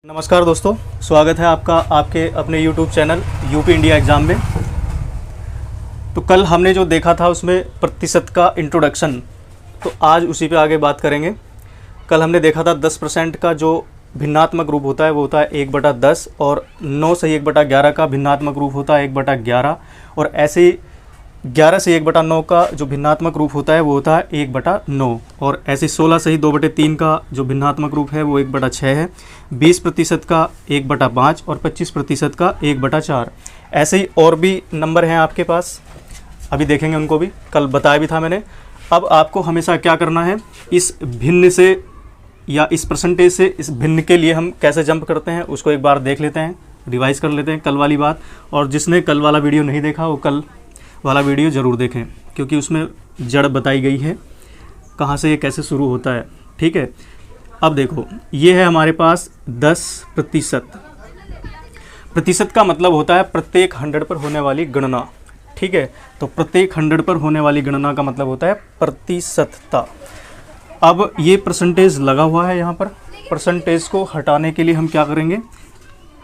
नमस्कार दोस्तों, स्वागत है आपका आपके अपने YouTube channel UP India exam में। तो कल हमने जो देखा था उसमें प्रतिशत का इंट्रोडक्शन, तो आज उसी पे आगे बात करेंगे। कल हमने देखा था 10% का जो भिन्नात्मक रूप होता है वो होता है 1/10 और 9 से 1/11 का भिन्नात्मक रूप होता है 1/11 और ऐसे ही 11 से 1/9 का जो भिन्नात्मक रूप होता है वो होता है 1/9 और ऐसे 16 से ही 2/3 का जो भिन्नात्मक रूप है वो 1/6 है। 20% का 1/5 और 25% का 1/4। ऐसे ही और भी नंबर हैं आपके पास, अभी देखेंगे उनको भी, कल बताया भी था मैंने। अब आपको हमेशा क्या करना है, इस भिन्न से या इस परसेंटेज से इस भिन्न के लिए हम कैसे जंप करते हैं उसको एक बार देख लेते हैं, रिवाइज कर लेते हैं कल वाली बात। और जिसने कल वाला वीडियो नहीं देखा वो कल वाला वीडियो ज़रूर देखें, क्योंकि उसमें जड़ बताई गई है कहाँ से ये कैसे शुरू होता है। ठीक है, अब देखो ये है हमारे पास 10%। प्रतिशत का मतलब होता है प्रत्येक 100 पर होने वाली गणना। ठीक है, तो प्रत्येक 100 पर होने वाली गणना का मतलब होता है प्रतिशतता। अब ये परसेंटेज लगा हुआ है यहाँ पर, परसेंटेज को हटाने के लिए हम क्या करेंगे,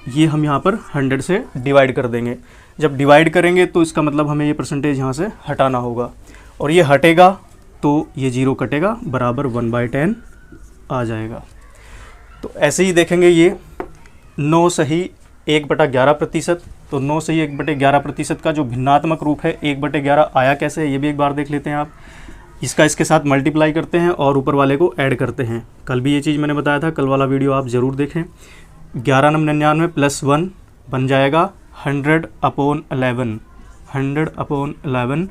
ये हम यहाँ पर 100 से डिवाइड कर देंगे। जब डिवाइड करेंगे तो इसका मतलब हमें ये परसेंटेज यहाँ से हटाना होगा और ये हटेगा तो ये 0 कटेगा, बराबर 1/10 आ जाएगा। तो ऐसे ही देखेंगे ये 9 सही 1/11%, तो 9 सही 1/11% का जो भिन्नात्मक रूप है 1/11 आया कैसे है ये भी एक बार देख लेते हैं आप। इसका इसके साथ मल्टीप्लाई करते हैं और ऊपर वाले को ऐड करते हैं। कल भी ये चीज़ मैंने बताया था, कल वाला वीडियो आप ज़रूर देखें। 11×99 + 1 बन जाएगा 100/11, 100/11।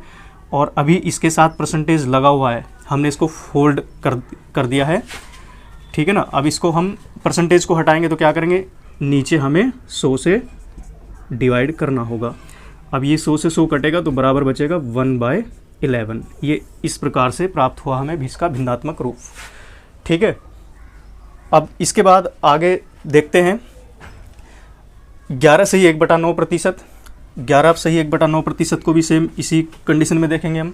और अभी इसके साथ परसेंटेज लगा हुआ है, हमने इसको फोल्ड कर दिया है। ठीक है ना, अब इसको हम परसेंटेज को हटाएंगे तो क्या करेंगे, नीचे हमें 100 से डिवाइड करना होगा। अब ये 100 से 100 कटेगा तो बराबर बचेगा 1/11। ये इस प्रकार से प्राप्त हुआ हमें इसका भिन्नात्मक रूप। ठीक है, अब इसके बाद आगे देखते हैं 11 सही 1/9%। 11 सही 1/9% को भी सेम इसी कंडीशन में देखेंगे हम।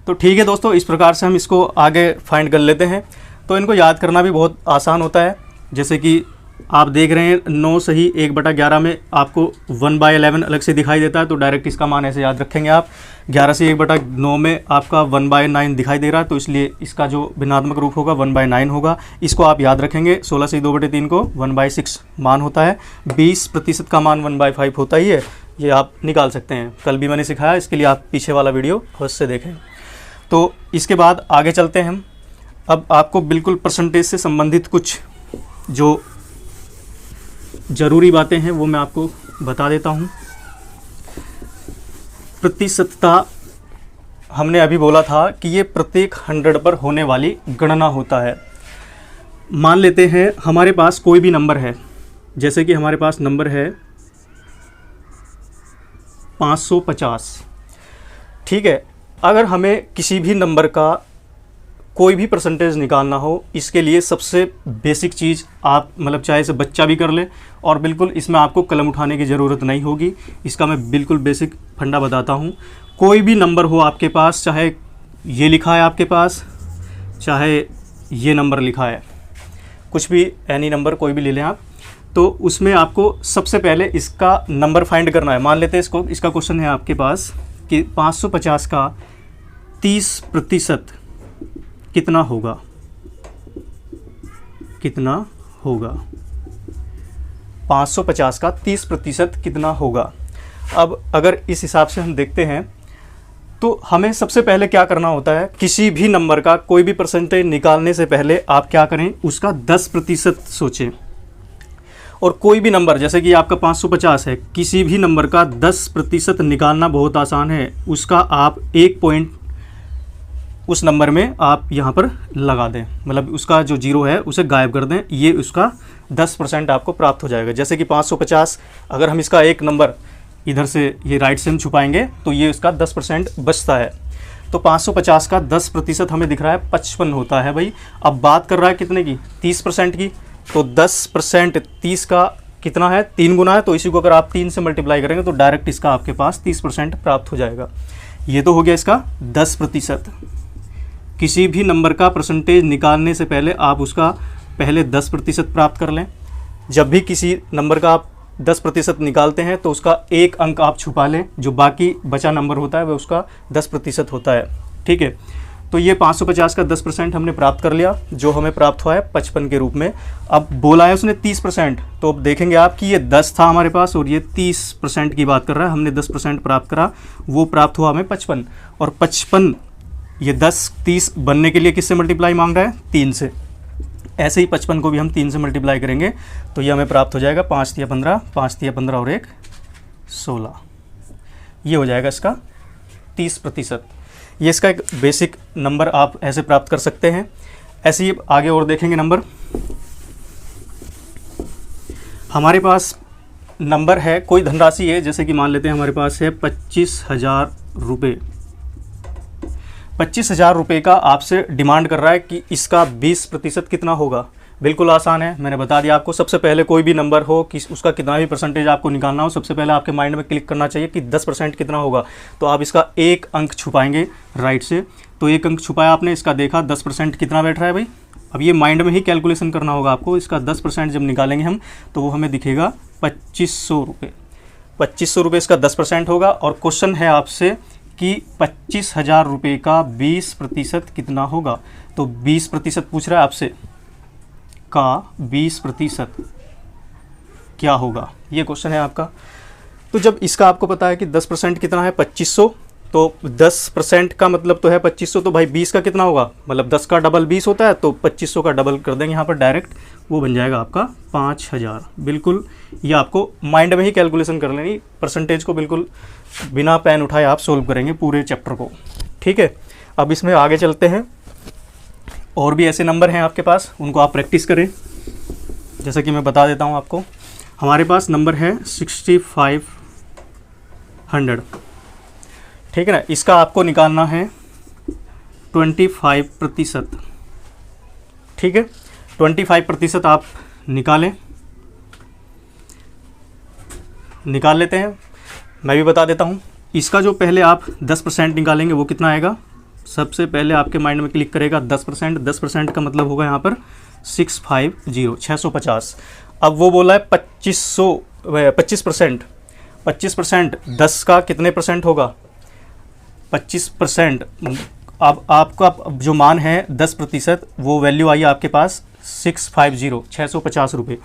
तो ठीक है दोस्तों, इस प्रकार से हम इसको आगे फाइंड कर लेते हैं। तो इनको याद करना भी बहुत आसान होता है। जैसे कि आप देख रहे हैं 9 सही 1/11 में आपको 1/11 अलग से दिखाई देता है, तो डायरेक्ट इसका मान ऐसे याद रखेंगे आप। 11 से 1/9 में आपका 1/9 दिखाई दे रहा है, तो इसलिए इसका जो भिन्नात्मक रूप होगा 1/9 होगा। इसको आप याद रखेंगे। 16 से 2/3 को 1/6 मान होता है। 20% का मान 1/5 होता ही है, ये आप निकाल सकते हैं। कल भी मैंने सिखाया, इसके लिए आप पीछे वाला वीडियो अवश्य से देखें। तो इसके बाद आगे चलते हैं हम। अब आपको बिल्कुल परसेंटेज से संबंधित कुछ जो ज़रूरी बातें हैं वो मैं आपको बता देता हूँ। प्रतिशतता हमने अभी बोला था कि ये प्रत्येक 100 पर होने वाली गणना होता है। मान लेते हैं हमारे पास कोई भी नंबर है, जैसे कि हमारे पास नंबर है 550। ठीक है, अगर हमें किसी भी नंबर का कोई भी परसेंटेज निकालना हो, इसके लिए सबसे बेसिक चीज़ आप मतलब चाहे इसे बच्चा भी कर ले और बिल्कुल इसमें आपको कलम उठाने की ज़रूरत नहीं होगी। इसका मैं बिल्कुल बेसिक फंडा बताता हूँ। कोई भी नंबर हो आपके पास, चाहे ये लिखा है आपके पास, चाहे ये नंबर लिखा है, कुछ भी एनी नंबर कोई भी ले लें आप, तो उसमें आपको सबसे पहले इसका नंबर फाइंड करना है। मान लेते हैं इसका क्वेश्चन है आपके पास कि 550 का 30% कितना होगा, कितना होगा। 550 का 30% कितना होगा। अब अगर इस हिसाब से हम देखते हैं तो हमें सबसे पहले क्या करना होता है, किसी भी नंबर का कोई भी परसेंटेज निकालने से पहले आप क्या करें, उसका 10% सोचें। और कोई भी नंबर, जैसे कि आपका 550 है, किसी भी नंबर का 10% निकालना बहुत आसान है। उसका आप 1 पॉइंट उस नंबर में आप यहाँ पर लगा दें, मतलब उसका जो 0 है उसे गायब कर दें, ये उसका 10% आपको प्राप्त हो जाएगा। जैसे कि 550, अगर हम इसका एक नंबर इधर से ये राइट से हम छुपाएंगे तो ये उसका 10% बचता है। तो 550 का 10% हमें दिख रहा है 55 होता है भाई। अब बात कर रहा है कितने की, 30% की। तो 10% 30 का कितना है, 3 गुना है, तो इसी को अगर आप 3 से मल्टीप्लाई करेंगे तो डायरेक्ट इसका आपके पास 30% प्राप्त हो जाएगा। ये तो हो गया इसका 10%। किसी भी नंबर का परसेंटेज निकालने से पहले आप उसका पहले 10% प्राप्त कर लें। जब भी किसी नंबर का आप 10% निकालते हैं तो उसका एक अंक आप छुपा लें, जो बाकी बचा नंबर होता है वह उसका 10% होता है। ठीक है, तो ये 550 का 10% हमने प्राप्त कर लिया, जो हमें प्राप्त हुआ है 55 के रूप में। अब बोला है उसने 30%, तो अब देखेंगे आप कि ये 10 था हमारे पास और ये 30% की बात कर रहा है। हमने 10% प्राप्त करा, वो प्राप्त हुआ हमें 55, और 55 ये 10 30 बनने के लिए किससे मल्टीप्लाई मांग रहा है? 3 से। ऐसे ही 55 को भी हम 3 से मल्टीप्लाई करेंगे तो ये हमें प्राप्त हो जाएगा 5 तिया 15, 5 तिया 15 और 1 16। ये हो जाएगा इसका 30%। ये इसका एक बेसिक नंबर आप ऐसे प्राप्त कर सकते हैं। ऐसे ही आगे और देखेंगे नंबर। हमारे पास नंबर है, कोई धनराशि है, जैसे कि मान लेते हैं हमारे पास है 25,000 रुपये। 25,000 रुपये का आपसे डिमांड कर रहा है कि इसका 20% कितना होगा। बिल्कुल आसान है, मैंने बता दिया आपको। सबसे पहले कोई भी नंबर हो कि उसका कितना भी परसेंटेज आपको निकालना हो, सबसे पहले आपके माइंड में क्लिक करना चाहिए कि 10% कितना होगा। तो आप इसका एक अंक छुपाएंगे राइट से, तो एक अंक छुपाया आपने, इसका देखा 10% कितना बैठ रहा है भाई। अब ये माइंड में ही कैलकुलेशन करना होगा आपको। इसका 10% जब निकालेंगे हम तो वो हमें दिखेगा 2500 रुपये। 2500 रुपये इसका 10% होगा। और क्वेश्चन है आपसे कि 25,000 रुपये का 20% कितना होगा। तो 20% पूछ रहा है आपसे, का 20% क्या होगा, ये क्वेश्चन है आपका। तो जब इसका आपको पता है कि 10% कितना है 2500, तो 10% का मतलब तो है 2500, तो भाई 20 का कितना होगा, मतलब 10 का डबल 20 होता है, तो 2500 का डबल कर देंगे यहाँ पर डायरेक्ट, वो बन जाएगा आपका 5000। बिल्कुल ये आपको माइंड में ही कैलकुलेशन कर लेनी, परसेंटेज को बिल्कुल बिना पेन उठाए आप सोल्व करेंगे पूरे चैप्टर को। ठीक है, अब इसमें आगे चलते हैं। और भी ऐसे नंबर हैं आपके पास, उनको आप प्रैक्टिस करें। जैसे कि मैं बता देता हूँ आपको, हमारे पास नंबर है 6500। ठीक है ना, इसका आपको निकालना है 25%। ठीक है, 25% आप निकाल लेते हैं। मैं भी बता देता हूँ, इसका जो पहले आप 10% निकालेंगे वो कितना आएगा। सबसे पहले आपके माइंड में क्लिक करेगा 10%। 10% का मतलब होगा यहाँ पर 650। अब वो बोला है 25%। 25% 10 का कितने परसेंट होगा, 25%। अब आपका जो मान है 10%, वो वैल्यू आई आपके पास 650 रुपये।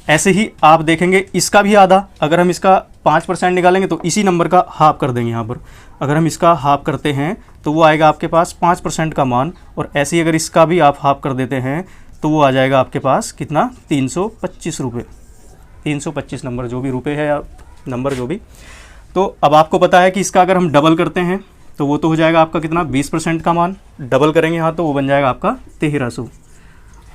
ऐसे ही आप देखेंगे इसका भी आधा, अगर हम इसका 5% निकालेंगे तो इसी नंबर का हाफ कर देंगे यहाँ पर। अगर हम इसका हाफ करते हैं तो वो आएगा आपके पास 5% का मान, और ऐसे ही अगर इसका भी आप हाफ कर देते हैं तो वो आ जाएगा आपके पास कितना, 325 रुपये। 325 नंबर जो भी रुपये है या नंबर जो भी। तो अब आपको पता है कि इसका अगर हम डबल करते हैं तो वो तो हो जाएगा आपका कितना, 20% का मान। डबल करेंगे यहाँ तो वो बन जाएगा आपका 1300।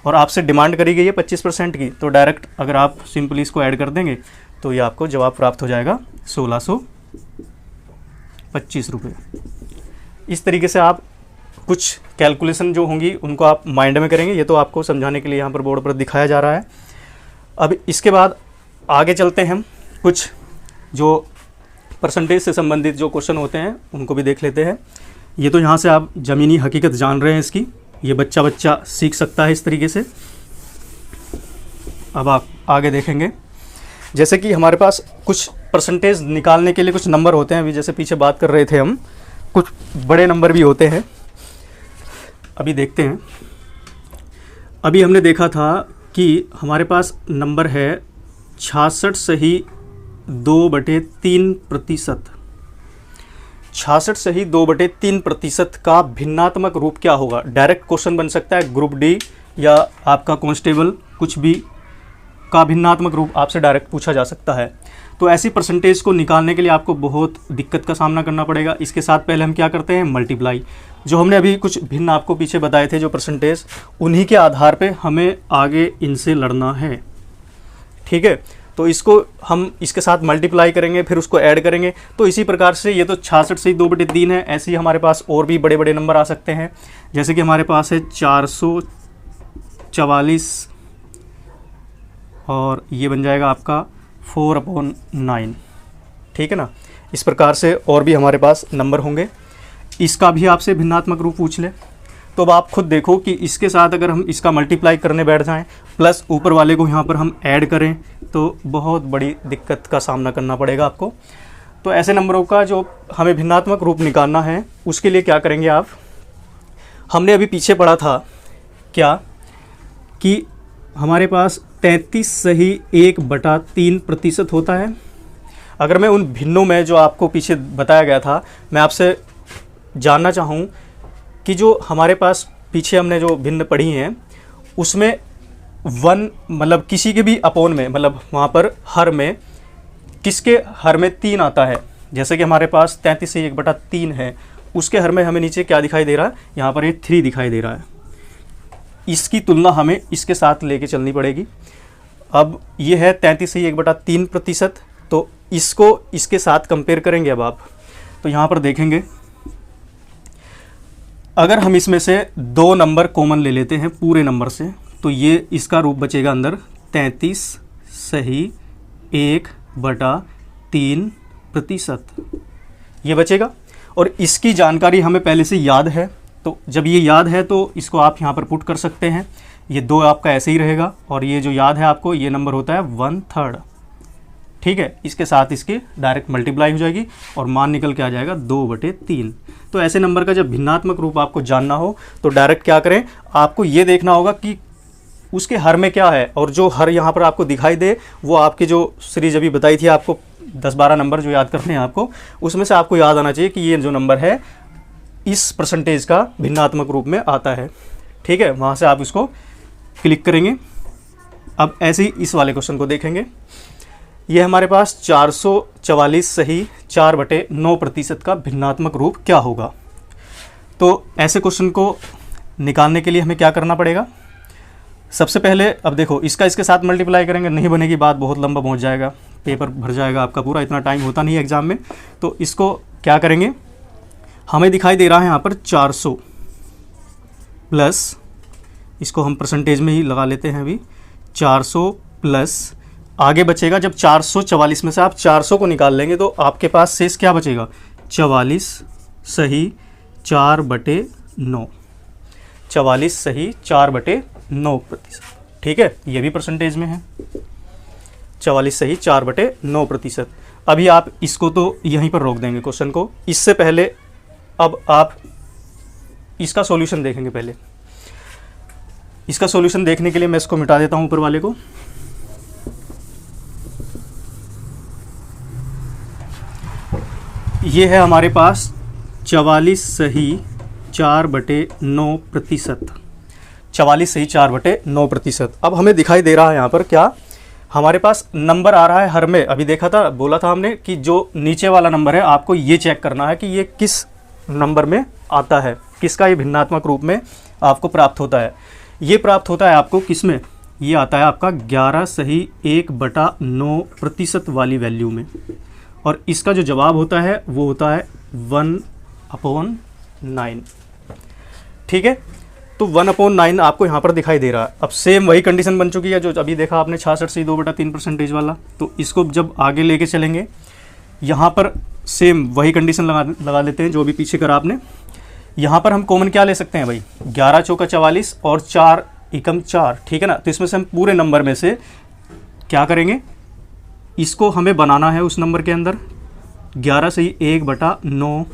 और आपसे डिमांड करी गई है 25% की, तो डायरेक्ट अगर आप सिंपली इसको ऐड कर देंगे तो ये आपको जवाब प्राप्त हो जाएगा 1625 रुपये। इस तरीके से आप कुछ कैलकुलेशन जो होंगी उनको आप माइंड में करेंगे। ये तो आपको समझाने के लिए यहाँ पर बोर्ड पर दिखाया जा रहा है। अब इसके बाद आगे चलते हैं, हम कुछ जो परसेंटेज से संबंधित जो क्वेश्चन होते हैं उनको भी देख लेते हैं। ये तो यहाँ से आप ज़मीनी हकीकत जान रहे हैं इसकी, ये बच्चा सीख सकता है इस तरीके से। अब आप आगे देखेंगे, जैसे कि हमारे पास कुछ परसेंटेज निकालने के लिए कुछ नंबर होते हैं। अभी जैसे पीछे बात कर रहे थे हम, कुछ बड़े नंबर भी होते हैं। अभी देखते हैं, अभी हमने देखा था कि हमारे पास नंबर है 66 सही 2/3%। 66 सही 2/3% का भिन्नात्मक रूप क्या होगा। डायरेक्ट क्वेश्चन बन सकता है, ग्रुप डी या आपका कांस्टेबल कुछ भी का भिन्नात्मक रूप आपसे डायरेक्ट पूछा जा सकता है। तो ऐसी परसेंटेज को निकालने के लिए आपको बहुत दिक्कत का सामना करना पड़ेगा। इसके साथ पहले हम क्या करते हैं, मल्टीप्लाई। जो हमने अभी कुछ भिन्न आपको पीछे बताए थे जो परसेंटेज, उन्हीं के आधार पे हमें आगे इनसे लड़ना है। ठीक है, तो इसको हम इसके साथ मल्टीप्लाई करेंगे, फिर उसको ऐड करेंगे। तो इसी प्रकार से ये तो 66 सही 2/3 है। ऐसे ही हमारे पास और भी बड़े बड़े नंबर आ सकते हैं, जैसे कि हमारे पास है 444 और ये बन जाएगा आपका 4/9। ठीक है ना, इस प्रकार से और भी हमारे पास नंबर होंगे। इसका भी आपसे भिन्नात्मक रूप पूछ ले तो अब आप खुद देखो कि इसके साथ अगर हम इसका मल्टीप्लाई करने बैठ जाएं प्लस ऊपर वाले को यहाँ पर हम ऐड करें तो बहुत बड़ी दिक्कत का सामना करना पड़ेगा आपको। तो ऐसे नंबरों का जो हमें भिन्नात्मक रूप निकालना है उसके लिए क्या करेंगे आप, हमने अभी पीछे पढ़ा था क्या कि हमारे पास 33 सही 1/3% होता है। अगर मैं उन भिन्नों में जो आपको पीछे बताया गया था, मैं आपसे जानना चाहूँ कि जो हमारे पास पीछे हमने जो भिन्न पढ़ी हैं उसमें 1 मतलब किसी के भी अपोन में, मतलब वहाँ पर हर में किसके हर में 3 आता है। जैसे कि हमारे पास 33 से 1/3 है, उसके हर में हमें नीचे क्या दिखाई दे रहा है, यहाँ पर ये 3 दिखाई दे रहा है। इसकी तुलना हमें इसके साथ लेके चलनी पड़ेगी। अब ये है 33 से 1/3%, तो इसको इसके साथ कंपेयर करेंगे। अब आप तो यहाँ पर देखेंगे, अगर हम इसमें से 2 नंबर कॉमन ले लेते हैं पूरे नंबर से, तो ये इसका रूप बचेगा अंदर 33 सही 1/3% ये बचेगा। और इसकी जानकारी हमें पहले से याद है, तो जब ये याद है तो इसको आप यहाँ पर पुट कर सकते हैं। ये 2 आपका ऐसे ही रहेगा और ये जो याद है आपको, ये नंबर होता है 1/3। ठीक है, इसके साथ इसकी डायरेक्ट मल्टीप्लाई हो जाएगी और मान निकल के आ जाएगा 2/3। तो ऐसे नंबर का जब भिन्नात्मक रूप आपको जानना हो तो डायरेक्ट क्या करें, आपको ये देखना होगा कि उसके हर में क्या है, और जो हर यहाँ पर आपको दिखाई दे वो आपकी जो सीरीज अभी बताई थी आपको 10-12 नंबर जो याद करने हैं आपको, उसमें से आपको याद आना चाहिए कि ये जो नंबर है इस परसेंटेज का भिन्नात्मक रूप में आता है। ठीक है, वहाँ से आप इसको क्लिक करेंगे। अब ऐसे ही इस वाले क्वेश्चन को देखेंगे। ये हमारे पास 444 सही 4/9% का भिन्नात्मक रूप क्या होगा। तो ऐसे क्वेश्चन को निकालने के लिए हमें क्या करना पड़ेगा, सबसे पहले अब देखो इसका इसके साथ मल्टीप्लाई करेंगे, नहीं बनेगी बात, बहुत लंबा पहुंच जाएगा, पेपर भर जाएगा आपका पूरा, इतना टाइम होता नहीं है एग्ज़ाम में। तो इसको क्या करेंगे, हमें दिखाई दे रहा है यहाँ पर 400 प्लस, इसको हम परसेंटेज में ही लगा लेते हैं अभी, 400 प्लस आगे बचेगा, जब 444 में से आप 400 को निकाल लेंगे तो आपके पास शेष क्या बचेगा, 44 सही 4/9, 44 सही 4/9%। ठीक है, ये भी परसेंटेज में है, 44 सही 4/9%। अभी आप इसको तो यहीं पर रोक देंगे क्वेश्चन को। इससे पहले अब आप इसका सॉल्यूशन देखेंगे। पहले इसका सॉल्यूशन देखने के लिए मैं इसको मिटा देता हूं ऊपर वाले को। ये है हमारे पास 44 सही 4/9%, 44 सही 4/9%। अब हमें दिखाई दे रहा है यहाँ पर क्या, हमारे पास नंबर आ रहा है हर में। अभी देखा था, बोला था हमने कि जो नीचे वाला नंबर है आपको ये चेक करना है कि ये किस नंबर में आता है, किसका ये भिन्नात्मक रूप में आपको प्राप्त होता है। ये प्राप्त होता है आपको किस में, ये आता है आपका 11 सही 1/9% वाली वैल्यू में, और इसका जो जवाब होता है वो होता है 1/9। ठीक है, तो 1/9 आपको यहाँ पर दिखाई दे रहा है। अब सेम वही कंडीशन बन चुकी है जो अभी देखा आपने 66 से 2/3% वाला। तो इसको जब आगे लेके चलेंगे, यहाँ पर सेम वही कंडीशन लगा लेते हैं जो अभी पीछे करा आपने। यहाँ पर हम कॉमन क्या ले सकते हैं भाई, 11 चौका 44 और 4 एकम 4। ठीक है ना, तो इसमें से हम पूरे नंबर में से क्या करेंगे, इसको हमें बनाना है उस नंबर के अंदर। 11 से 1/9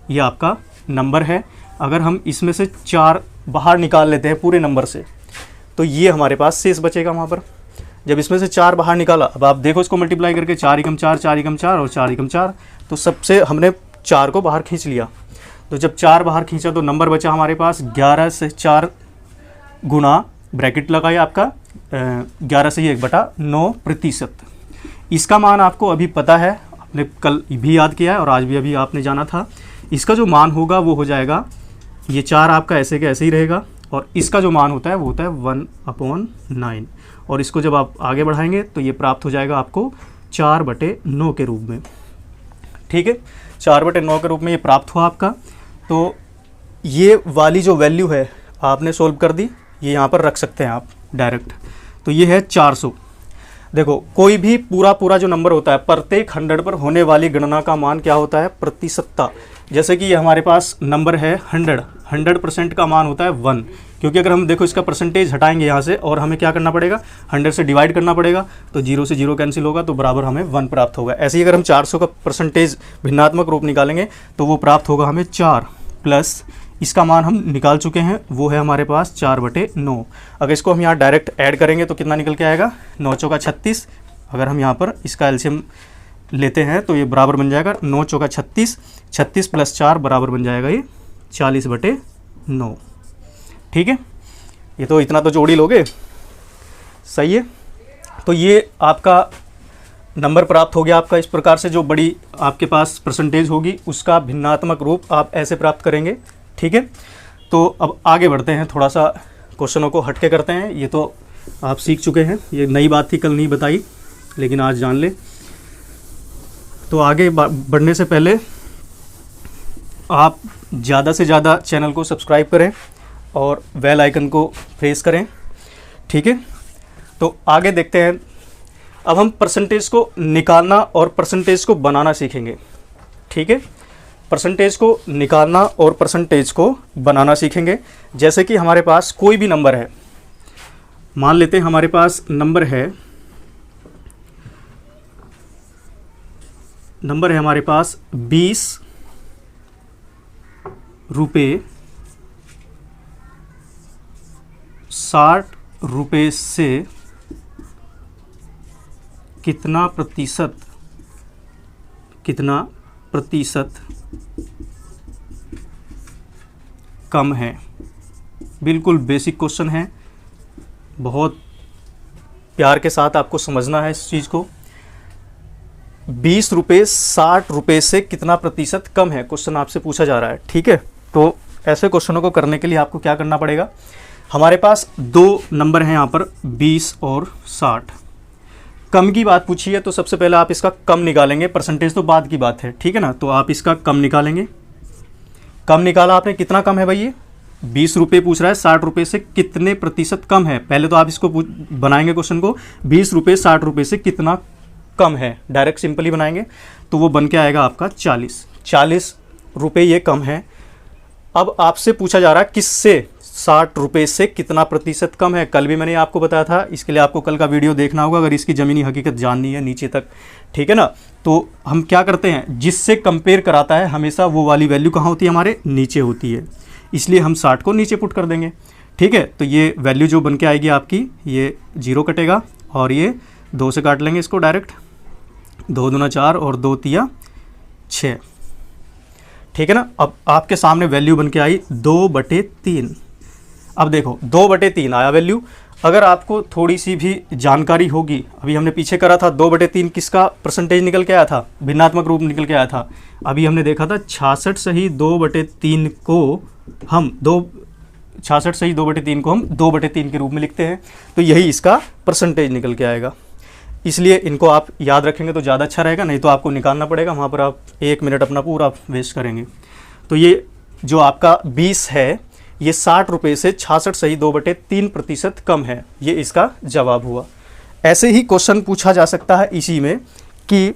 ये आपका नंबर है। अगर हम इसमें से 4 बाहर निकाल लेते हैं पूरे नंबर से, तो ये हमारे पास शेष बचेगा वहाँ पर। जब इसमें से 4 बाहर निकाला, अब आप देखो इसको मल्टीप्लाई करके, 4 एकम 4, 4 एकम 4 और 4 एकम 4, तो सबसे हमने 4 को बाहर खींच लिया। तो जब 4 बाहर खींचा तो नंबर बचा हमारे पास 11 से 4 गुना, ब्रैकेट लगाया आपका 11 से 1/9%। इसका मान आपको अभी पता है, आपने कल भी याद किया है और आज भी अभी आपने जाना था। इसका जो मान होगा वो हो जाएगा, ये 4 आपका ऐसे के ऐसे ही रहेगा, और इसका जो मान होता है वो होता है 1/9। और इसको जब आप आगे बढ़ाएंगे तो ये प्राप्त हो जाएगा आपको 4/9 के रूप में। ठीक है, 4/9 के रूप में ये प्राप्त हुआ आपका। तो ये वाली जो वैल्यू है आपने सोल्व कर दी, ये यहाँ पर रख सकते हैं आप डायरेक्ट। तो ये है 400। देखो कोई भी पूरा जो नंबर होता है प्रत्येक 100 पर होने वाली गणना का मान क्या होता है, प्रतिशतता। जैसे कि ये हमारे पास नंबर है 100% का मान होता है 1, क्योंकि अगर हम देखो इसका परसेंटेज हटाएंगे यहाँ से और हमें क्या करना पड़ेगा, 100 से डिवाइड करना पड़ेगा, तो 0 से 0 कैंसिल होगा तो बराबर हमें 1 प्राप्त होगा। ऐसे ही अगर हम 400 का परसेंटेज भिन्नात्मक रूप निकालेंगे तो वो प्राप्त होगा हमें 4 प्लस इसका मान हम निकाल चुके हैं, वो है हमारे पास 4/9। अगर इसको हम यहाँ डायरेक्ट ऐड करेंगे तो कितना निकल के आएगा, 9 चौका 36। अगर हम यहाँ पर इसका एलसीएम लेते हैं तो ये बराबर बन जाएगा 9 चौका 36, 36 प्लस 4 बराबर बन जाएगा ये 40/9। ठीक है, ये तो इतना तो जोड़ ही लोगे, सही है। तो ये आपका नंबर प्राप्त हो गया आपका। इस प्रकार से जो बड़ी आपके पास परसेंटेज होगी उसका भिन्नात्मक रूप आप ऐसे प्राप्त करेंगे। ठीक है, तो अब आगे बढ़ते हैं, थोड़ा सा क्वेश्चनों को हटके करते हैं। ये तो आप सीख चुके हैं, ये नई बात थी, कल नहीं बताई, लेकिन आज जान ले। तो आगे बढ़ने से पहले आप ज़्यादा से ज़्यादा चैनल को सब्सक्राइब करें और बेल आइकन को प्रेस करें। ठीक है, तो आगे देखते हैं। अब हम परसेंटेज को निकालना और परसेंटेज को बनाना सीखेंगे। ठीक है, परसेंटेज को निकालना और परसेंटेज को बनाना सीखेंगे। जैसे कि हमारे पास कोई भी नंबर है, मान लेते हैं हमारे पास नंबर है हमारे पास 20 रुपये 60 रुपये से कितना प्रतिशत कम है। बिल्कुल बेसिक क्वेश्चन है, बहुत प्यार के साथ आपको समझना है इस चीज़ को। 20 रुपये 60 रुपये से कितना प्रतिशत कम है, क्वेश्चन आपसे पूछा जा रहा है। ठीक है, तो ऐसे क्वेश्चनों को करने के लिए आपको क्या करना पड़ेगा, हमारे पास दो नंबर हैं यहाँ पर 20 और 60। कम की बात पूछी है तो सबसे पहले आप इसका कम निकालेंगे, परसेंटेज तो बाद की बात है। ठीक है ना, तो आप इसका कम निकालेंगे। कम निकाला आपने, कितना कम है भाई, ये 20 रुपये पूछ रहा है, 60 रुपये से कितने प्रतिशत कम है। पहले तो आप इसको बनाएंगे क्वेश्चन को, 20 रुपये 60 रुपये से कितना कम है, डायरेक्ट सिंपली बनाएंगे तो वो बन के आएगा आपका 40 रुपये ये कम है। अब आपसे पूछा जा रहा है किससे, 60 रुपये से कितना प्रतिशत कम है। कल भी मैंने आपको बताया था, इसके लिए आपको कल का वीडियो देखना होगा अगर इसकी ज़मीनी हकीकत जाननी है नीचे तक। ठीक है ना, तो हम क्या करते हैं, जिससे कंपेयर कराता है हमेशा वो वाली वैल्यू कहाँ होती है, हमारे नीचे होती है, इसलिए हम 60 को नीचे पुट कर देंगे। ठीक है, तो ये वैल्यू जो बन के आएगी आपकी, ये 0 कटेगा और ये 2 से काट लेंगे इसको डायरेक्ट, 2 दूना 4 और 2 तिया 6। ठीक है ना, अब आपके सामने वैल्यू बन के आई 2/3। अब देखो 2/3 आया वैल्यू। अगर आपको थोड़ी सी भी जानकारी होगी, अभी हमने पीछे करा था 2/3 किसका परसेंटेज निकल के आया था, भिन्नात्मक रूप निकल के आया था। अभी हमने देखा था 66 से ही 2/3 को हम 2/3 के रूप में लिखते हैं, तो यही इसका परसेंटेज निकल के आएगा। इसलिए इनको आप याद रखेंगे तो ज़्यादा अच्छा रहेगा, नहीं तो आपको निकालना पड़ेगा, वहाँ पर आप 1 मिनट अपना पूरा वेस्ट करेंगे। तो ये जो आपका 20 है ये 60 रुपये से 66 से ही 2/3% कम है, ये इसका जवाब हुआ। ऐसे ही क्वेश्चन पूछा जा सकता है इसी में कि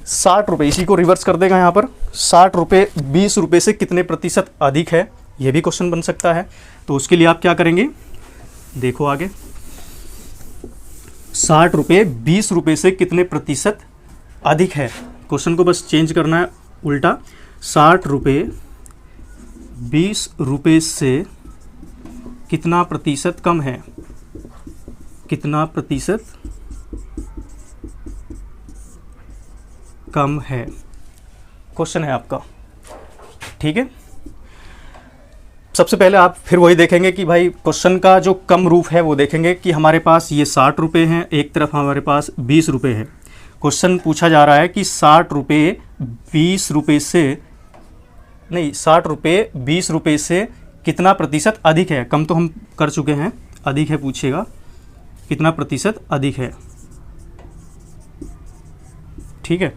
60 रुपये, इसी को रिवर्स कर देगा यहाँ पर, 60 रुपये 20 रुपये से कितने प्रतिशत अधिक है, ये भी क्वेश्चन बन सकता है। तो उसके लिए आप क्या करेंगे, देखो आगे, 60 रुपये 20 रुपये से कितने प्रतिशत अधिक है। क्वेश्चन को बस चेंज करना है उल्टा, 60 रुपये 20 रुपये से कितना प्रतिशत कम है, कितना प्रतिशत कम है, क्वेश्चन है आपका। ठीक है, सबसे पहले आप फिर वही देखेंगे कि भाई क्वेश्चन का जो कम रूप है वो देखेंगे कि हमारे पास ये 60 रुपये हैं, एक तरफ हमारे पास 20 रुपये है। क्वेश्चन पूछा जा रहा है कि 60 रुपये 20 रुपये से नहीं, 60 रुपये 20 रुपये से कितना प्रतिशत अधिक है। कम तो हम कर चुके हैं, अधिक है पूछेगा, कितना प्रतिशत अधिक है। ठीक है,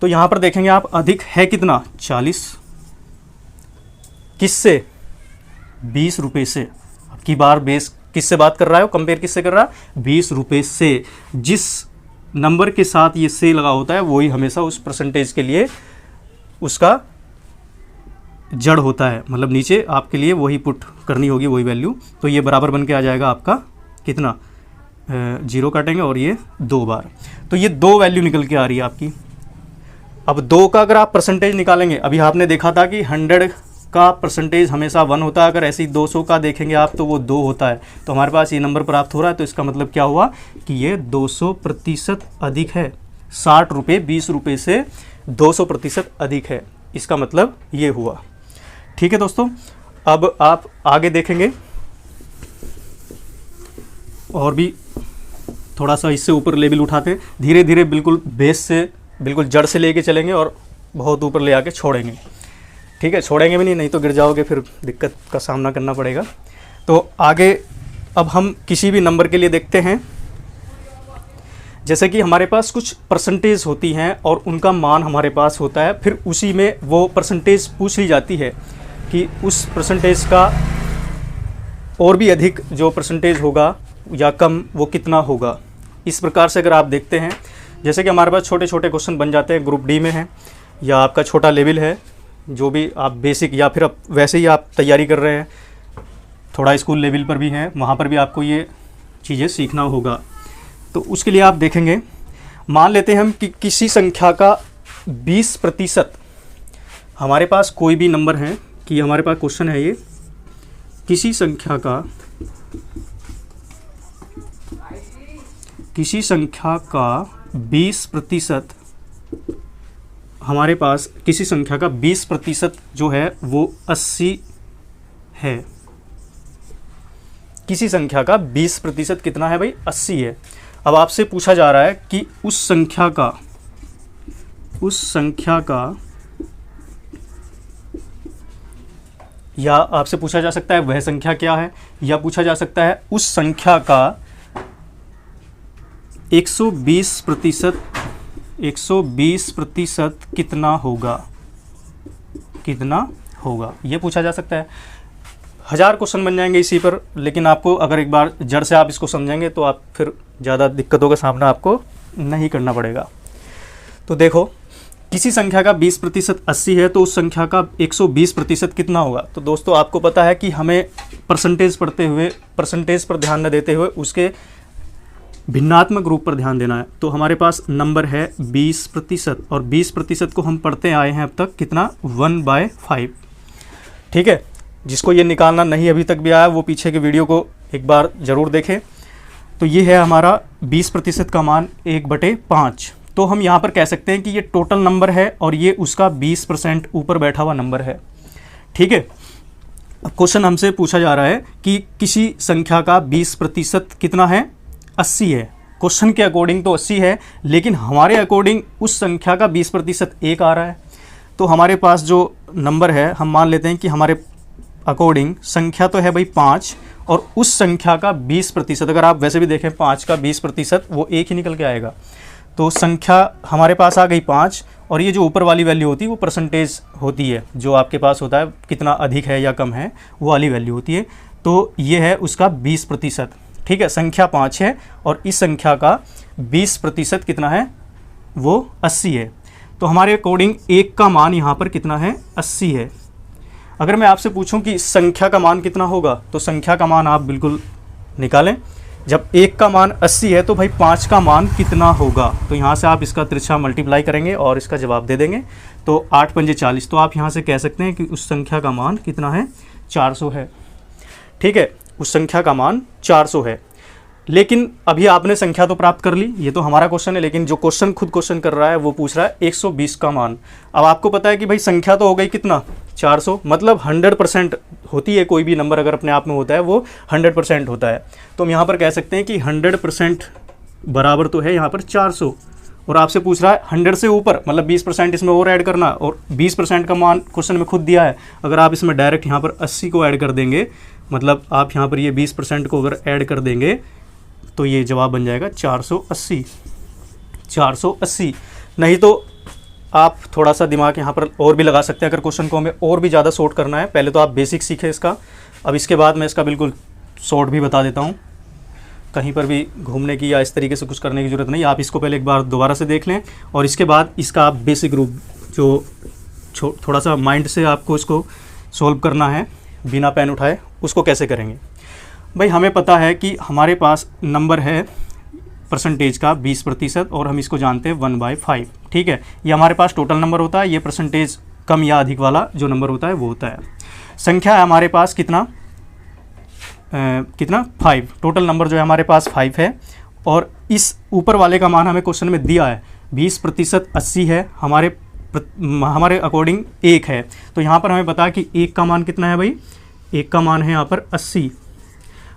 तो यहाँ पर देखेंगे आप, अधिक है कितना, 40, किससे, 20 रुपये से। अब की बार बेस किससे बात कर रहा है, कंपेयर किससे कर रहा है, 20 रुपये से। जिस नंबर के साथ ये से लगा होता है वही हमेशा उस परसेंटेज के लिए उसका जड़ होता है, मतलब नीचे आपके लिए वही पुट करनी होगी, वही वैल्यू। तो ये बराबर बन के आ जाएगा आपका कितना, 0 काटेंगे और ये 2 बार, तो ये 2 वैल्यू निकल के आ रही है आपकी। अब 2 का अगर आप परसेंटेज निकालेंगे, अभी आपने देखा था कि 100 का परसेंटेज हमेशा 1 होता है, अगर ऐसे ही 200 का देखेंगे आप तो वो 2 होता है। तो हमारे पास ये नंबर प्राप्त हो रहा है, तो इसका मतलब क्या हुआ कि ये 200% अधिक है। 60 रुपये 20 रुपये से 200% अधिक है, इसका मतलब ये हुआ। ठीक है दोस्तों, अब आप आगे देखेंगे और भी थोड़ा सा इससे ऊपर लेवल उठाते, धीरे धीरे बिल्कुल बेस से, बिल्कुल जड़ से लेके चलेंगे और बहुत ऊपर ले आके छोड़ेंगे। ठीक है, छोड़ेंगे भी नहीं तो गिर जाओगे, फिर दिक्कत का सामना करना पड़ेगा। तो आगे अब हम किसी भी नंबर के लिए देखते हैं, जैसे कि हमारे पास कुछ परसेंटेज होती हैं और उनका मान हमारे पास होता है, फिर उसी में वो परसेंटेज पूछ ली जाती है कि उस परसेंटेज का और भी अधिक जो परसेंटेज होगा या कम वो कितना होगा। इस प्रकार से अगर आप देखते हैं, जैसे कि हमारे पास छोटे छोटे क्वेश्चन बन जाते हैं, ग्रुप डी में है या आपका छोटा लेवल है, जो भी आप बेसिक या फिर अब वैसे ही आप तैयारी कर रहे हैं, थोड़ा स्कूल लेवल पर भी हैं, वहाँ पर भी आपको ये चीज़ें सीखना होगा। तो उसके लिए आप देखेंगे, मान लेते हैं हम कि किसी संख्या का 20% हमारे पास कोई भी नंबर है, कि हमारे पास क्वेश्चन है ये, किसी संख्या का 20% हमारे पास किसी संख्या का 20% जो है वो 80 है। किसी संख्या का 20% कितना है भाई, 80 है। अब आपसे पूछा जा रहा है कि उस संख्या का या आपसे पूछा जा सकता है वह संख्या क्या है, या पूछा जा सकता है उस संख्या का 120% कितना होगा, ये पूछा जा सकता है। 1000 क्वेश्चन बन जाएंगे इसी पर, लेकिन आपको अगर एक बार जड़ से आप इसको समझेंगे तो आप फिर ज़्यादा दिक्कतों का सामना आपको नहीं करना पड़ेगा। तो देखो, किसी संख्या का 20% 80 है, तो उस संख्या का 120% कितना होगा। तो दोस्तों आपको पता है कि हमें परसेंटेज पढ़ते हुए परसेंटेज पर ध्यान न देते हुए उसके भिन्नात्मक रूप पर ध्यान देना है। तो हमारे पास नंबर है 20%, और 20% को हम पढ़ते आए हैं अब तक कितना, 1/5। ठीक है, जिसको ये निकालना नहीं अभी तक भी आया वो पीछे के वीडियो को एक बार ज़रूर देखें। तो ये है हमारा 20% का मान 1/5। तो हम यहाँ पर कह सकते हैं कि ये टोटल नंबर है और ये उसका 20% ऊपर बैठा हुआ नंबर है। ठीक है, अब क्वेश्चन हमसे पूछा जा रहा है कि किसी संख्या का 20% कितना है, 80 है। क्वेश्चन के अकॉर्डिंग तो 80 है, लेकिन हमारे अकॉर्डिंग उस संख्या का 20% 1 आ रहा है। तो हमारे पास जो नंबर है, हम मान लेते हैं कि हमारे अकॉर्डिंग संख्या तो है भाई 5, और उस संख्या का 20%, अगर आप वैसे भी देखें 5 का 20% वो 1 ही निकल के आएगा। तो संख्या हमारे पास आ गई 5, और ये जो ऊपर वाली वैल्यू होती है वो परसेंटेज होती है, जो आपके पास होता है कितना अधिक है या कम है, वो वाली वैल्यू होती है। तो ये है उसका 20%। ठीक है, संख्या 5 है और इस संख्या का 20% कितना है, वो 80 है। तो हमारे अकॉर्डिंग 1 का मान यहाँ पर कितना है, 80 है। अगर मैं आपसे पूछूं कि संख्या का मान कितना होगा, तो संख्या का मान आप बिल्कुल निकालें। जब 1 का मान 80 है तो भाई 5 का मान कितना होगा, तो यहाँ से आप इसका तिरछा मल्टीप्लाई करेंगे और इसका जवाब दे देंगे। तो 8 पंजे 40, तो आप यहाँ से कह सकते हैं कि उस संख्या का मान कितना है, 400 है। ठीक है, उस संख्या का मान 400 है। लेकिन अभी आपने संख्या तो प्राप्त कर ली, ये तो हमारा क्वेश्चन है, लेकिन जो क्वेश्चन खुद क्वेश्चन कर रहा है वो पूछ रहा है 120 का मान। अब आपको पता है कि भाई संख्या तो हो गई कितना, 400, मतलब 100% होती है कोई भी नंबर अगर अपने आप में होता है वो 100% होता है। तो हम यहाँ पर कह सकते हैं कि 100% बराबर तो है यहाँ पर 400, और आपसे पूछ रहा है 100 से ऊपर, मतलब 20% इसमें और ऐड करना, और 20% का मान क्वेश्चन में खुद दिया है। अगर आप इसमें डायरेक्ट यहाँ पर 80 को ऐड कर देंगे, मतलब आप यहाँ पर ये 20% को अगर ऐड कर देंगे तो ये जवाब बन जाएगा 480। 480 नहीं तो आप थोड़ा सा दिमाग यहाँ पर और भी लगा सकते हैं, अगर क्वेश्चन को हमें और भी ज़्यादा शॉर्ट करना है। पहले तो आप बेसिक सीखें इसका, अब इसके बाद मैं इसका बिल्कुल शॉर्ट भी बता देता हूँ, कहीं पर भी घूमने की या इस तरीके से कुछ करने की ज़रूरत नहीं। आप इसको पहले एक बार दोबारा से देख लें और इसके बाद इसका आप बेसिक रूप जो थोड़ा सा माइंड से आपको इसको सॉल्व करना है बिना पेन उठाए, उसको कैसे करेंगे। भाई हमें पता है कि हमारे पास नंबर है परसेंटेज का 20% और हम इसको जानते हैं 1/5, ठीक है। ये हमारे पास टोटल नंबर होता है, ये परसेंटेज कम या अधिक वाला जो नंबर होता है वो होता है। संख्या है हमारे पास कितना 5, टोटल नंबर जो है हमारे पास 5 है और इस ऊपर वाले का मान हमें क्वेश्चन में दिया है 20% 80 है, हमारे अकॉर्डिंग 1 है। तो यहाँ पर हमें पता है कि 1 का मान कितना है भाई, 1 का मान है यहाँ पर 80।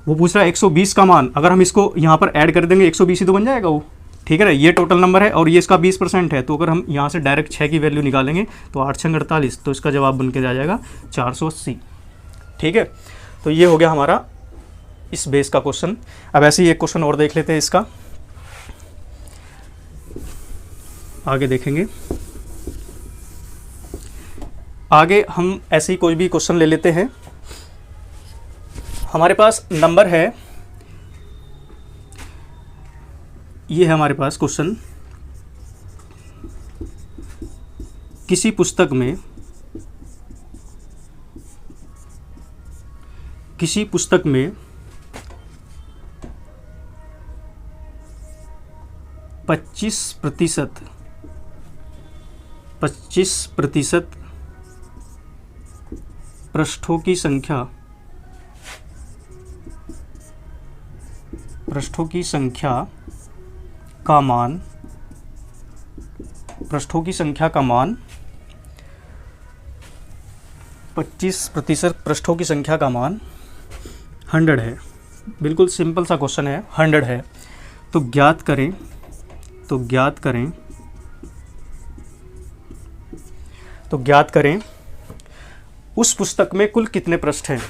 वो पूछ रहा है 120 का मान, अगर हम इसको यहाँ पर ऐड कर देंगे 120 ही तो बन जाएगा वो, ठीक है ना। ये टोटल नंबर है और ये इसका 20% है, तो अगर हम यहाँ से डायरेक्ट 6 की वैल्यू निकालेंगे तो 8 6 48, तो इसका जवाब बन के आ जाएगा 480, ठीक है। तो ये हो गया हमारा इस बेस का क्वेश्चन। अब ऐसे ही एक क्वेश्चन और देख लेते हैं, इसका आगे देखेंगे। आगे हम ऐसे ही कोई भी क्वेश्चन ले लेते हैं। हमारे पास नंबर है, ये है हमारे पास क्वेश्चन, किसी पुस्तक में 25% पृष्ठों की संख्या का मान 25% पृष्ठों की संख्या का मान 100 है। बिल्कुल सिंपल सा क्वेश्चन है, 100 है। तो ज्ञात करें उस पुस्तक में कुल कितने पृष्ठ हैं।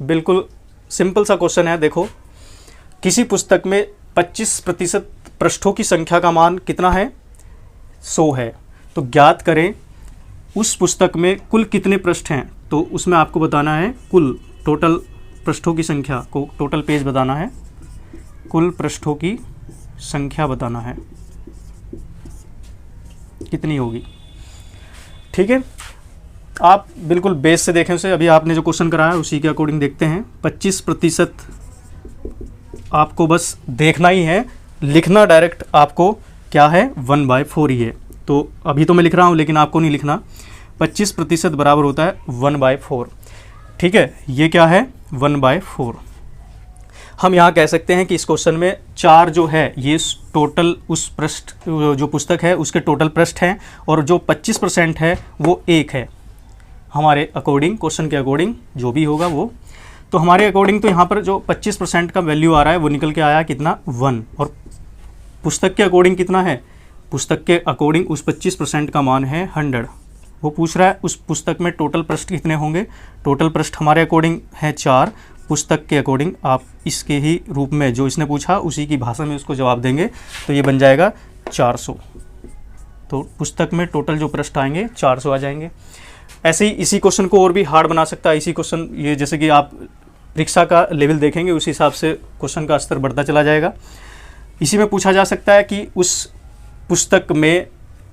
बिल्कुल सिंपल सा क्वेश्चन है। देखो, किसी पुस्तक में 25% पृष्ठों की संख्या का मान कितना है, 100 है। तो ज्ञात करें उस पुस्तक में कुल कितने पृष्ठ हैं। तो उसमें आपको बताना है कुल टोटल पृष्ठों की संख्या को, टोटल पेज बताना है, कुल पृष्ठों की संख्या बताना है कितनी होगी, ठीक है। आप बिल्कुल बेस से देखें उसे, अभी आपने जो क्वेश्चन कराया है उसी के अकॉर्डिंग देखते हैं। 25% आपको बस देखना ही है, लिखना डायरेक्ट आपको क्या है 1/4 ही है। तो अभी तो मैं लिख रहा हूँ लेकिन आपको नहीं लिखना। 25% बराबर होता है 1/4, ठीक है। ये क्या है 1/4। हम यहाँ कह सकते हैं कि इस क्वेश्चन में 4 जो है ये टोटल उस पृष्ठ जो पुस्तक है उसके टोटल पृष्ठ हैं और जो 25% है वो 1 है हमारे अकॉर्डिंग, क्वेश्चन के अकॉर्डिंग जो भी होगा वो। तो हमारे अकॉर्डिंग तो यहाँ पर जो 25% का वैल्यू आ रहा है वो निकल के आया कितना 1, और पुस्तक के अकॉर्डिंग कितना है, पुस्तक के अकॉर्डिंग उस 25% का मान है 100। वो पूछ रहा है उस पुस्तक में टोटल पृष्ठ कितने होंगे। टोटल पृष्ठ हमारे अकॉर्डिंग है 4, पुस्तक के अकॉर्डिंग आप इसके ही रूप में जो इसने पूछा उसी की भाषा में उसको जवाब देंगे, तो ये बन जाएगा 400। तो पुस्तक में टोटल जो पृष्ठ आएंगे 400 आ जाएंगे। ऐसे ही इसी क्वेश्चन को और भी हार्ड बना सकता है। इसी क्वेश्चन ये जैसे कि आप परीक्षा का लेवल देखेंगे उसी हिसाब से क्वेश्चन का स्तर बढ़ता चला जाएगा। इसी में पूछा जा सकता है कि उस पुस्तक में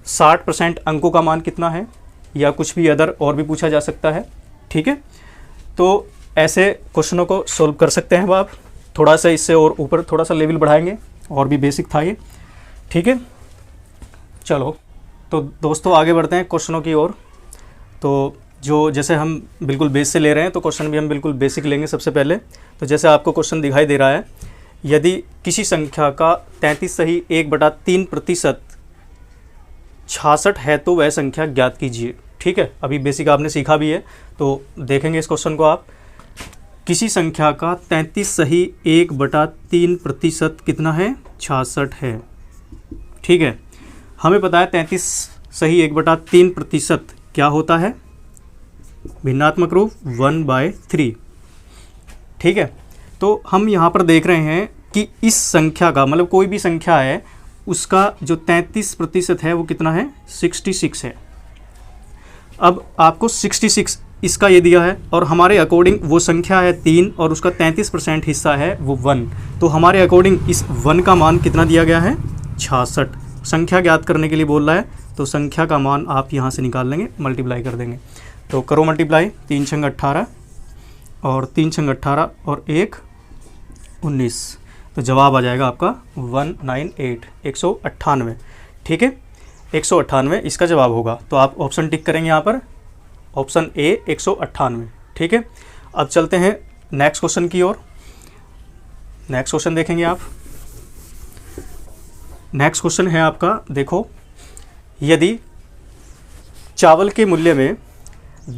60% अंकों का मान कितना है, या कुछ भी अदर और भी पूछा जा सकता है, ठीक है। तो ऐसे क्वेश्चनों को सॉल्व कर सकते हैं। अब आप थोड़ा सा इससे और ऊपर थोड़ा सा लेवल बढ़ाएंगे, और भी बेसिक था ये, ठीक है। चलो तो दोस्तों आगे बढ़ते हैं क्वेश्चनों की ओर। तो जो जैसे हम बिल्कुल बेस से ले रहे हैं तो क्वेश्चन भी हम बिल्कुल बेसिक लेंगे सबसे पहले। तो जैसे आपको क्वेश्चन दिखाई दे रहा है, यदि किसी संख्या का 33 सही 1/3% 66 है तो वह संख्या ज्ञात कीजिए, ठीक है। अभी बेसिक आपने सीखा भी है, तो देखेंगे इस क्वेश्चन को आप। किसी संख्या का 33 सही 1/3% कितना है, 66 है, ठीक है। हमें पता है 33 सही 1/3% क्या होता है, भिन्नात्मक रूप 1/3, ठीक है। तो हम यहाँ पर देख रहे हैं कि इस संख्या का मतलब कोई भी संख्या है उसका जो 33% है वो कितना है, 66 है। अब आपको 66 इसका ये दिया है और हमारे अकॉर्डिंग वो संख्या है 3 और उसका 33% हिस्सा है वो 1। तो हमारे अकॉर्डिंग इस 1 का मान कितना दिया गया है 66। संख्या ज्ञात करने के लिए बोल रहा है, तो संख्या का मान आप यहाँ से निकाल लेंगे, मल्टीप्लाई कर देंगे। तो करो मल्टीप्लाई, 3 छंग 18 और 3 छंग 18 और 1 19, तो जवाब आ जाएगा आपका 198, 198। ठीक है, 198 इसका जवाब होगा। तो आप ऑप्शन टिक करेंगे यहाँ पर, ऑप्शन ए 198। ठीक है, अब चलते हैं नेक्स्ट क्वेश्चन की ओर। नेक्स्ट क्वेश्चन देखेंगे आप। नेक्स्ट क्वेश्चन है आपका, देखो, यदि चावल के मूल्य में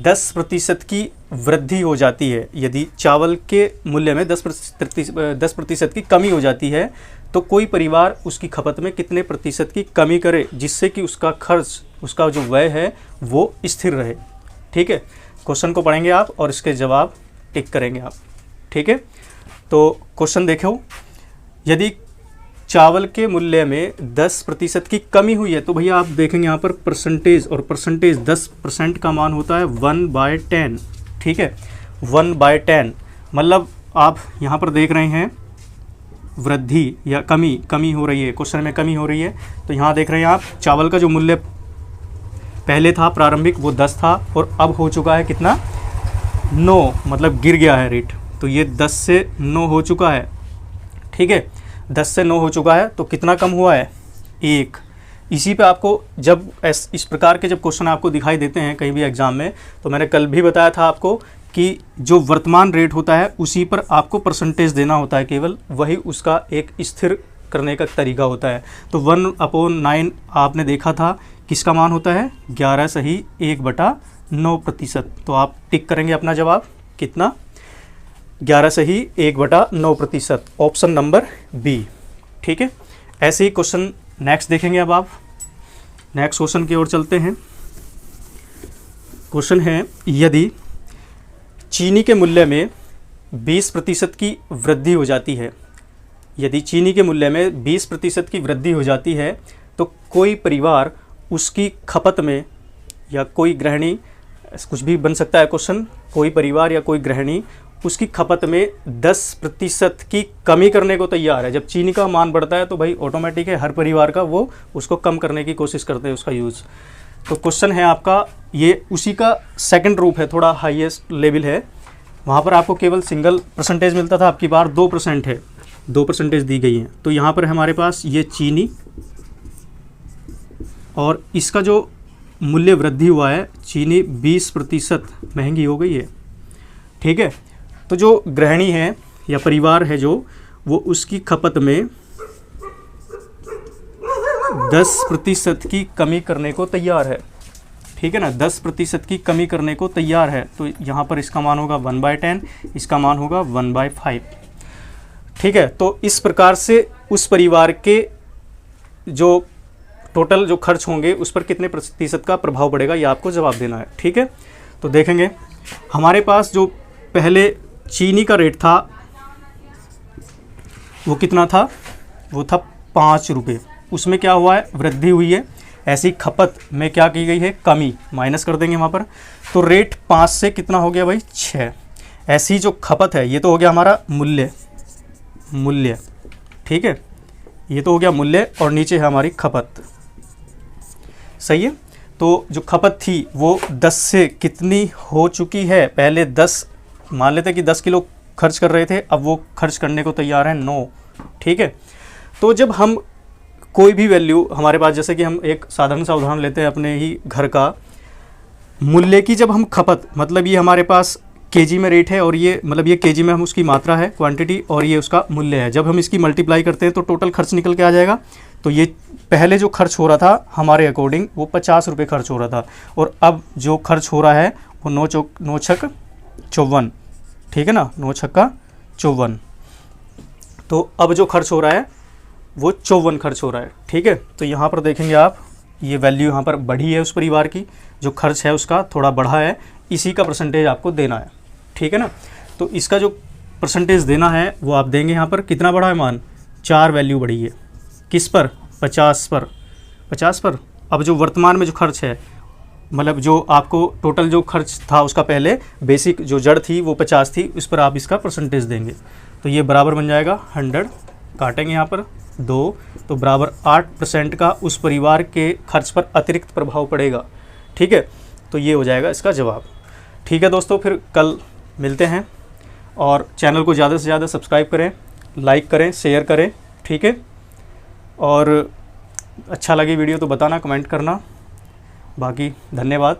10% की वृद्धि हो जाती है, यदि चावल के मूल्य में 10% की कमी हो जाती है, तो कोई परिवार उसकी खपत में कितने प्रतिशत की कमी करे जिससे कि उसका खर्च, उसका जो व्यय है वो स्थिर रहे। ठीक है, क्वेश्चन को पढ़ेंगे आप और इसके जवाब टिक करेंगे आप। ठीक है, तो क्वेश्चन देखो, यदि चावल के मूल्य में 10% की कमी हुई है, तो भैया आप देखेंगे यहाँ पर परसेंटेज, और परसेंटेज 10% का मान होता है 1/10। ठीक है, 1/10 मतलब आप यहाँ पर देख रहे हैं वृद्धि या कमी हो रही है, क्वेश्चन में कमी हो रही है। तो यहाँ देख रहे हैं आप, चावल का जो मूल्य पहले था प्रारंभिक वो 10 था और अब हो चुका है कितना 9, मतलब गिर गया है रेट। तो ये 10 से 9 हो चुका है। ठीक है, 10 से 9 हो चुका है, तो कितना कम हुआ है 1। इसी पे आपको जब इस प्रकार के जब क्वेश्चन आपको दिखाई देते हैं कहीं भी एग्जाम में, तो मैंने कल भी बताया था आपको कि जो वर्तमान रेट होता है उसी पर आपको परसेंटेज देना होता है, केवल वही उसका एक स्थिर करने का तरीका होता है। तो 1/9 आपने देखा था किसका मान होता है 11 सही 1/9%। तो आप टिक करेंगे अपना जवाब कितना 11 सही 1/9%, ऑप्शन नंबर बी। ठीक है, ऐसे ही क्वेश्चन नेक्स्ट देखेंगे। अब आप नेक्स्ट क्वेश्चन की ओर चलते हैं। क्वेश्चन है, यदि चीनी के मूल्य में 20% की वृद्धि हो जाती है, यदि चीनी के मूल्य में 20% की वृद्धि हो जाती है, तो कोई परिवार उसकी खपत में, या कोई गृहिणी, कुछ भी बन सकता है क्वेश्चन, कोई परिवार या कोई गृहिणी उसकी खपत में 10% की कमी करने को तैयार है। जब चीनी का मान बढ़ता है तो भाई ऑटोमेटिक है, हर परिवार का वो उसको कम करने की कोशिश करते हैं उसका यूज़। तो क्वेश्चन है आपका, ये उसी का सेकंड रूप है, थोड़ा हाईएस्ट लेवल है। वहाँ पर आपको केवल सिंगल परसेंटेज मिलता था, आपकी बार 2% है, 2% दी गई है। तो यहाँ पर हमारे पास ये चीनी और इसका जो मूल्य वृद्धि हुआ है, चीनी 20% महंगी हो गई है। ठीक है, तो जो गृहिणी है या परिवार है जो, वो उसकी खपत में 10% की कमी करने को तैयार है। ठीक है ना, 10% की कमी करने को तैयार है। तो यहाँ पर इसका मान होगा 1/10, इसका मान होगा 1/5। ठीक है, तो इस प्रकार से उस परिवार के जो टोटल जो खर्च होंगे उस पर कितने प्रतिशत का प्रभाव पड़ेगा, ये आपको जवाब देना है। ठीक है, तो देखेंगे हमारे पास जो पहले चीनी का रेट था वो कितना था, वो था 5 रुपये। उसमें क्या हुआ है, वृद्धि हुई है। ऐसी खपत में क्या की गई है, कमी, माइनस कर देंगे वहाँ पर। तो रेट 5 से कितना हो गया भाई 6। ऐसी जो खपत है, ये तो हो गया हमारा मूल्य। ठीक है, ये तो हो गया मूल्य और नीचे है हमारी खपत। सही है, तो जो खपत थी वो 10 से कितनी हो चुकी है, पहले 10 मान लेते कि 10 किलो खर्च कर रहे थे, अब वो खर्च करने को तैयार है 9। ठीक है, तो जब हम कोई भी वैल्यू हमारे पास, जैसे कि हम एक साधारण सा उदाहरण लेते हैं अपने ही घर का, मूल्य की जब हम खपत, मतलब ये हमारे पास केजी में रेट है और ये मतलब ये केजी में हम उसकी मात्रा है, क्वांटिटी, और ये उसका मूल्य है। जब हम इसकी मल्टीप्लाई करते हैं तो टोटल खर्च निकल के आ जाएगा। तो ये पहले जो खर्च हो रहा था हमारे अकॉर्डिंग वो 50 रुपये खर्च हो रहा था, और अब जो खर्च हो रहा है वो 9 छक 54। ठीक है ना, 9 छक्का 54। तो अब जो खर्च हो रहा है वो 54 खर्च हो रहा है। ठीक है, तो यहाँ पर देखेंगे आप, ये वैल्यू यहाँ पर बढ़ी है, उस परिवार की जो खर्च है उसका थोड़ा बढ़ा है, इसी का परसेंटेज आपको देना है। ठीक है ना, तो इसका जो परसेंटेज देना है वो आप देंगे। यहाँ पर कितना बढ़ा है मान, 4 वैल्यू बढ़ी है। किस पर, 50 पर। अब जो वर्तमान में जो खर्च है मतलब जो आपको टोटल जो खर्च था उसका पहले बेसिक जो जड़ थी वो 50 थी, उस पर आप इसका परसेंटेज देंगे। तो ये बराबर बन जाएगा 100, काटेंगे यहाँ पर 2, तो बराबर 8% का उस परिवार के खर्च पर अतिरिक्त प्रभाव पड़ेगा। ठीक है, तो ये हो जाएगा इसका जवाब। ठीक है दोस्तों, फिर कल मिलते हैं और चैनल को ज़्यादा से ज़्यादा सब्सक्राइब करें, लाइक करें, शेयर करें। ठीक है, और अच्छा लगी वीडियो तो बताना, कमेंट करना। बाकी धन्यवाद।